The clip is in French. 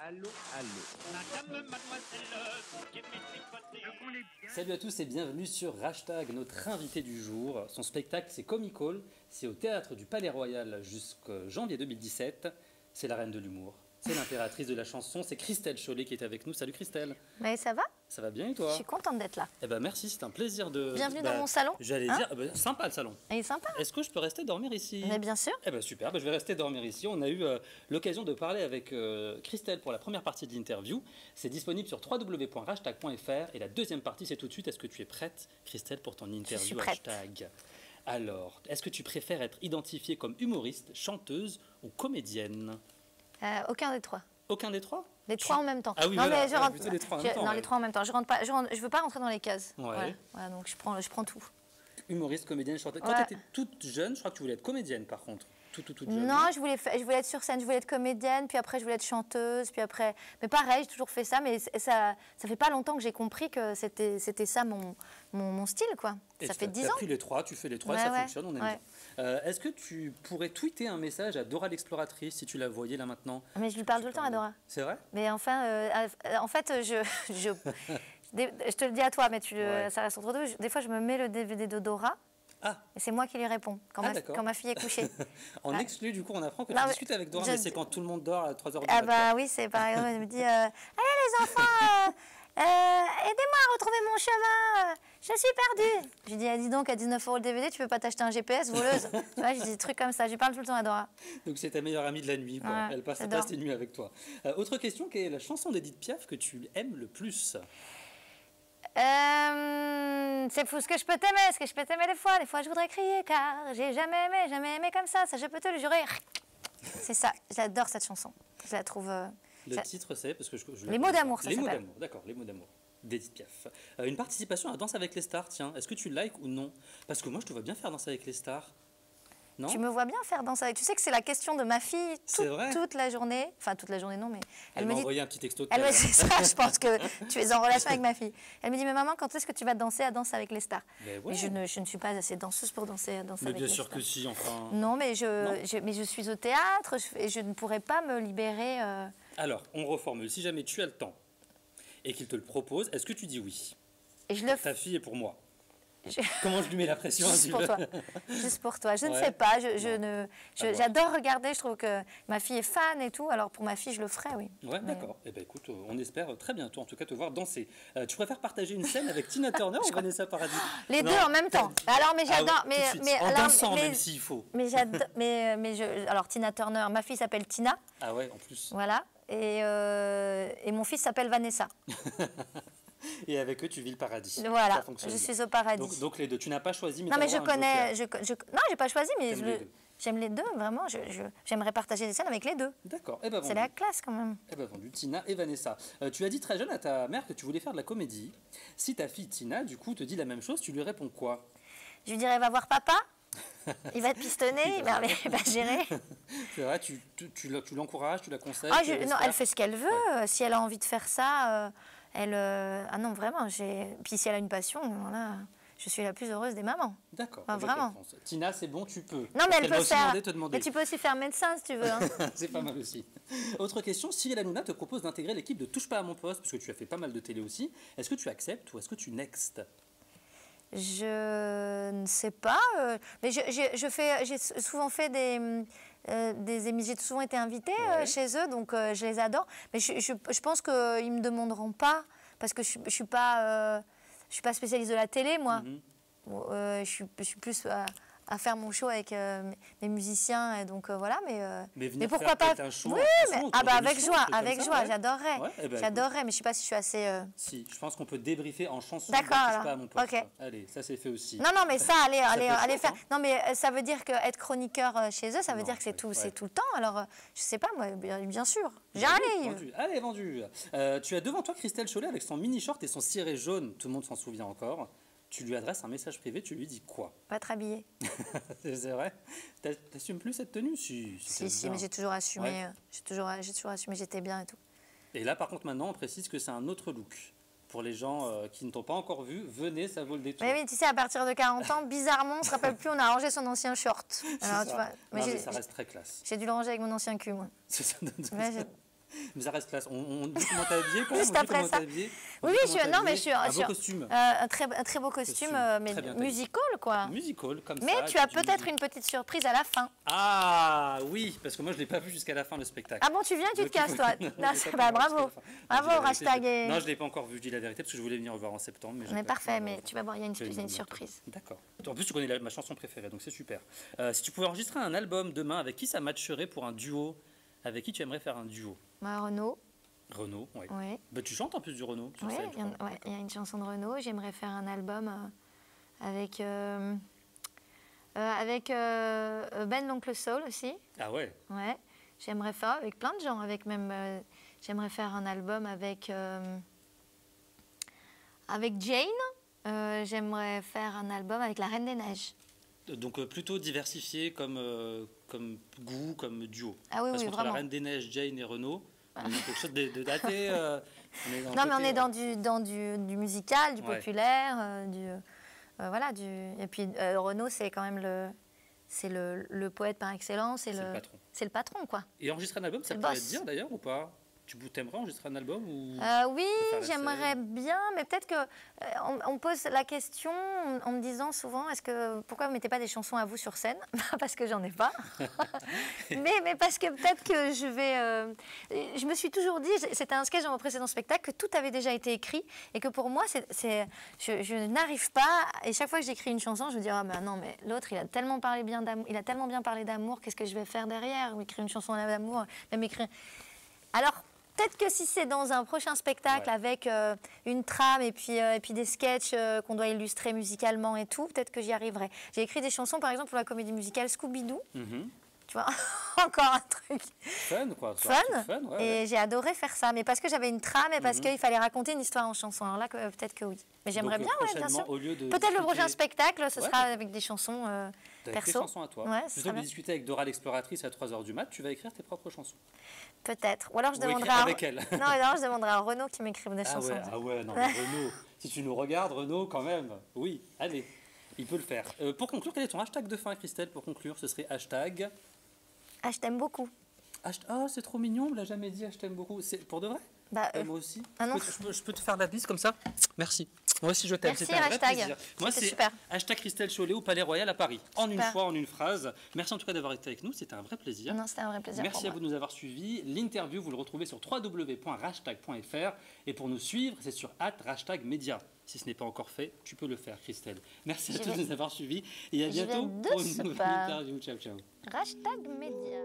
Allô, allô. Madame, mademoiselle, qui est Salut à tous et bienvenue sur Hashtag. Notre invité du jour, son spectacle c'est Comical, c'est au Théâtre du Palais Royal jusqu'en janvier 2017. C'est la reine de l'humour, c'est l'impératrice de la chanson, c'est Christelle Chollet qui est avec nous. Salut Christelle. Mais ça va? Ça va bien et toi? Je suis contente d'être là. Eh ben merci, c'est un plaisir de... Bienvenue dans mon salon. J'allais dire, sympa le salon. Il est sympa. Est-ce que je peux rester dormir ici? Mais bien sûr. Eh ben super, je vais rester dormir ici. On a eu l'occasion de parler avec Christelle pour la première partie de l'interview. C'est disponible sur www.hashtag.fr et la deuxième partie c'est tout de suite. Est-ce que tu es prête, Christelle, pour ton interview? Je suis prête. Hashtag. Alors, est-ce que tu préfères être identifiée comme humoriste, chanteuse ou comédienne? Aucun des trois. Aucun des trois? Les trois en même temps. Ah oui, non, voilà. mais je rentre... plutôt les trois en même temps, non, ouais. les trois en même temps. Je rentre pas. Je veux pas rentrer dans les cases. Ouais. Voilà, donc je prends tout. Humoriste, comédienne, chanteuse. Quand Ouais. tu étais toute jeune, je crois que tu voulais être comédienne par contre. Toute jeune. Non, je voulais être sur scène, je voulais être comédienne, puis après je voulais être chanteuse, puis après... Mais pareil, j'ai toujours fait ça, mais ça fait pas longtemps que j'ai compris que c'était ça mon style, quoi. Et ça fait 10 t'as ans. pris les trois, tu fais les trois, Ouais, ça ouais, fonctionne, on aime ouais. bien. Est-ce que tu pourrais tweeter un message à Dora l'exploratrice si tu la voyais là maintenant? Mais je lui parle tout le temps à Dora. C'est vrai? Mais enfin, en fait, je te le dis à toi, mais Ouais. ça reste entre deux. Des fois, je me mets le DVD de Dora Ah, et c'est moi qui lui réponds quand, d'accord. quand ma fille est couchée. en Ouais. exclu, du coup, on apprend que Non, tu mais discutes avec Dora, je- mais c'est quand tout le monde dort à 3h du Ah matin. bah oui, c'est par exemple, elle me dit allez les enfants, aidez-moi à retrouver mon chemin, je suis perdue. Je lui dis dis donc à 19 € le DVD, tu peux pas t'acheter un GPS, voleuse. Tu vois, je dis des trucs comme ça, je parle tout le temps à Dora. Donc c'est ta meilleure amie de la nuit, quoi. Ouais, Elle passe j'adore. tes nuits avec toi. Autre question, quelle est la chanson d'Edith Piaf que tu aimes le plus? C'est fou ce que je peux t'aimer, ce que je peux t'aimer des fois je voudrais crier car j'ai jamais aimé comme ça je peux te le jurer. C'est ça, j'adore cette chanson, je la trouve... Le titre c'est parce que je Les mots d'amour, ça Les mots s'appelle. d'amour, d'accord, les mots d'amour d'Edith Piaf. Une participation à Danse avec les stars, tiens, est-ce que tu likes ou non? Parce que moi je te vois bien faire Danse avec les stars. Non? Tu me vois bien faire danser avec... Tu sais que c'est la question de ma fille C'est vrai toute la journée. Enfin, toute la journée, non, mais... Elle me m'a dit... envoyé un petit texto de Elle me tout à dit ça, je pense que tu es en relation avec ma fille. Elle me dit, mais maman, quand est-ce que tu vas danser à Danse avec les stars? Mais ouais. Mais je ne suis pas assez danseuse pour danser à Danse Mais avec bien les sûr stars. que si, enfin. Non, mais Non. mais je suis au théâtre et je ne pourrais pas me libérer... Alors, on reformule. Si jamais tu as le temps et qu'il te le propose, est-ce que tu dis oui? Et je le Ta fille est pour moi. Je- Comment je lui mets la pression un Juste petit pour peu? toi. Juste pour toi. Je ne Ouais. sais pas. À voir. J'adore regarder. Je trouve que ma fille est fan et tout. Alors pour ma fille, je le ferai, oui. Ouais, Mais- d'accord. Eh ben écoute, on espère très bientôt, en tout cas, te voir danser. Tu préfères partager une scène avec Tina Turner ou Vanessa Paradis? Les Non. deux en même temps. Alors, mais Ah ouais, j'adore. tout de suite. En alors, dansant, même s'il faut. Mais j'adore. Alors Tina Turner. Ma fille s'appelle Tina. Ah ouais, en plus. Voilà. Et mon fils s'appelle Vanessa. Et avec eux, tu vis le paradis. Voilà. Ça fonctionne Je bien. suis au paradis. Donc les deux, tu n'as pas choisi, mais Non, t'as mais le je droit à un connais. joker. Non, j'ai pas choisi, mais T'aimes les deux. j'aime les deux. Vraiment. J'aimerais partager des scènes avec les deux. D'accord. Eh ben C'est vendu. la classe quand même. Eh ben vendu, Tina et Vanessa. Tu as dit très jeune à ta mère que tu voulais faire de la comédie. Si ta fille Tina, du coup, te dit la même chose, tu lui réponds quoi? Je lui dirais, va voir papa. Il va te pistonner, il va gérer. C'est vrai, tu l'encourages, tu la conseilles? Ah, tu la laisses non, faire elle fait ce qu'elle veut. Si elle a envie de faire ça, ah non, vraiment. Puis si elle a une passion, voilà, je suis la plus heureuse des mamans. D'accord. Ah, avec vraiment. réponse. Tina, c'est bon, tu peux. Non, mais elle va peut aussi faire. te demander. Mais tu peux aussi faire médecin si tu veux. Hein. C'est pas mal aussi. Autre question, Cyril Hanouna te propose d'intégrer l'équipe de Touche pas à mon poste, parce que tu as fait pas mal de télé aussi. Est-ce que tu acceptes ou est-ce que tu next? Je ne sais pas. Mais j'ai souvent fait des émissions. J'ai souvent été invitée Ouais. chez eux, donc je les adore. Mais je pense qu'ils ne me demanderont pas, parce que je ne suis pas spécialiste de la télé, moi. Mhm. Je suis plus à faire mon show avec mes musiciens, et donc voilà. Mais venir Mais pourquoi faire pas? peut-être un show Oui, en chanson mais, autour de avec l'émission, joie, un truc comme avec ça, joie, ouais. j'adorerais. Ouais, eh ben, J'adorerais, mais je ne sais pas si je suis assez. Si, je pense qu'on peut débriefer en chanson. D'accord, de Touche alors. pas à mon poste. Ok. Allez, ça c'est fait aussi. Non, mais ça, peut être allez chouette, faire. hein. Non, mais ça veut dire qu'être chroniqueur chez eux, ça veut Non, dire que c'est ouais, tout, ouais. c'est tout le temps. Alors, je sais pas, moi, bien sûr. Vendu. Allez, vendu. Tu as devant toi Christelle Chollet avec son mini short et son ciré jaune. Tout le monde s'en souvient encore. Tu lui adresses un message privé, tu lui dis quoi? Pas être habillée. C'est vrai? T'assumes plus cette tenue? Si, Si, mais j'ai toujours assumé. Ouais. J'ai toujours assumé, j'étais bien et tout. Et là, par contre, maintenant, on précise que c'est un autre look. Pour les gens qui ne t'ont pas encore vu, venez, ça vaut le détour. Mais oui, tu sais, à partir de 40 ans, bizarrement, on se rappelle plus, on a rangé son ancien short. Alors, C'est tu ça. vois, Non, mais ça reste très classe. j'ai dû le ranger avec mon ancien cul, moi. Ça donne- Ouais, Mais ça reste classe. On dit comment t'es habillé quand même. Juste après ça. Oui, non, mais je suis un beau costume. un très beau costume, mais très bien musical, quoi. Musical, comme ça. Mais tu as peut-être une petite surprise à la fin. Ah oui, parce que moi je l'ai pas vu jusqu'à la fin le spectacle. Ah bon, tu viens, tu te casses, toi. Non, Non, je l'ai pas bah, vu jusqu'à bravo. la fin. Bravo, Je dis la hashtag. vérité. Non, je l'ai pas encore vu, je dis la vérité, parce que je voulais venir le voir en septembre. Mais, Mais parfait, mais tu vas voir, il y a j'ai une surprise. D'accord. En plus, tu connais ma chanson préférée, donc c'est super. Si tu pouvais enregistrer un album demain, avec qui ça matcherait pour un duo? Avec qui tu aimerais faire un duo? Renaud. Renaud, oui. Oui. Bah, tu chantes en plus du Renaud sur Oui, scène, je crois. il y a une chanson de Renaud. J'aimerais faire un album avec Ben l'Oncle Soul aussi. Ah ouais. Ouais. J'aimerais faire avec plein de gens, avec même. J'aimerais faire un album avec Jane. J'aimerais faire un album avec la Reine des Neiges. Donc plutôt diversifié comme goût, comme duo. Ah oui, Parce oui, qu'entre vraiment. la Reine des Neiges, Jane et Renaud, on est quelque chose de daté. Non, mais on est dans du musical, du Ouais. populaire, voilà. Et puis Renaud, c'est quand même le poète par excellence. C'est le patron. C'est le patron, quoi. Et enregistrer un album, ça Le pourrait boss. te dire d'ailleurs ou pas? Tu t'aimerais enregistrer un album ou... Oui, faire la j'aimerais scène. bien, mais peut-être que on pose la question en me disant souvent, pourquoi vous mettez pas des chansons à vous sur scène? Parce que j'en ai pas. mais parce que peut-être que je vais. Je me suis toujours dit, c'était un sketch dans mon précédent spectacle, que tout avait déjà été écrit et que pour moi, je n'arrive pas. Et chaque fois que j'écris une chanson, je me dis ah ben non, mais l'autre il a tellement parlé bien d'amour, il a tellement bien parlé d'amour, qu'est-ce que je vais faire derrière? Ou écrire une chanson d'amour, même écrire. Alors. Peut-être que si c'est dans un prochain spectacle Ouais. avec une trame et puis des sketchs qu'on doit illustrer musicalement et tout, peut-être que j'y arriverai. J'ai écrit des chansons, par exemple, pour la comédie musicale Scooby-Doo. Mhm. Tu vois, encore un truc Fun, quoi. fun. Fun, ouais, Et ouais. j'ai adoré faire ça, mais parce que j'avais une trame et parce qu'il fallait raconter une histoire en chanson. Alors là, peut-être que oui. Mais j'aimerais Donc, bien, ouais, bien prochainement, sûr. au lieu de Peut-être le discuter prochain spectacle, ce Ouais. sera avec des chansons avec tes perso. chansons à toi, Ouais, ce plutôt serait que de bien. discuter avec Dora l'exploratrice à 3h du mat, tu vas écrire tes propres chansons. Peut-être. Ou alors je Ou demanderai écrire à... avec elle. Non, alors je demanderai à Renaud qui m'écrive des Ah chansons. ouais, non, mais Renaud, si tu nous regardes, Renaud, quand même, oui, allez, il peut le faire. Pour conclure, quel est ton hashtag de fin, Christelle? Pour conclure, ce serait hashtag... Ah, je t'aime beaucoup. Oh, c'est trop mignon, on me l'a jamais dit, je t'aime beaucoup. C'est pour de vrai? Bah, Moi aussi. ah non. Je peux te faire la bise comme ça? Merci. Moi aussi, je t'aime. Merci, C'était un vrai hashtag. plaisir. Moi, C'était c'est super. hashtag Christelle Chollet au Palais Royal à Paris. En une Super. fois, en une phrase. Merci en tout cas d'avoir été avec nous, c'était un vrai plaisir. Non, c'était un vrai plaisir. Merci pour à vous moi. de nous avoir suivis. L'interview, vous le retrouvez sur www.hashtag.fr. Et pour nous suivre, c'est sur @hashtagmedia. Si ce n'est pas encore fait, tu peux le faire, Christelle. Merci à J'y tous vais. de nous avoir suivis. Et à J'y vais bientôt de pour une ce nouvelle pas. interview. Ciao, ciao. Hashtag média.